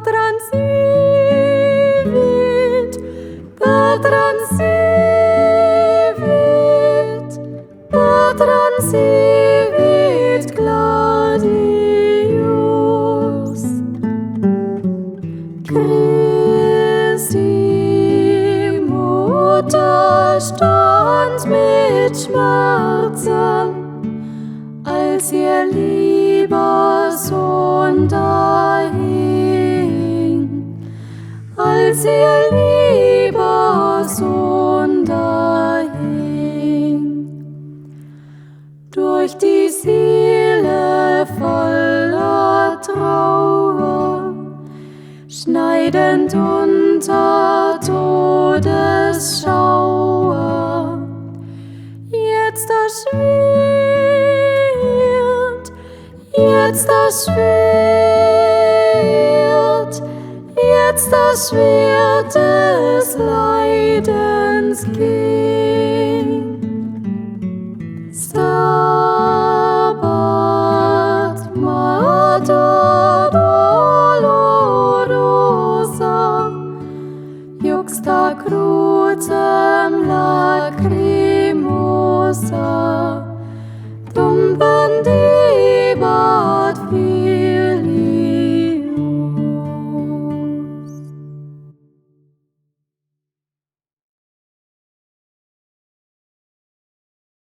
transit, transit gladius. Christi Mutter stand mit Schmerzen, als ihr lieber Sohn dahing, als ihr lieber Sohn dahing. Durch die Seele voller Trauer, schneidend unter Todesschauer, jetzt das Schwert, jetzt das Schwert, jetzt das Schwert des Leidens ging. Stabat Mater dolorosa, juxta crucem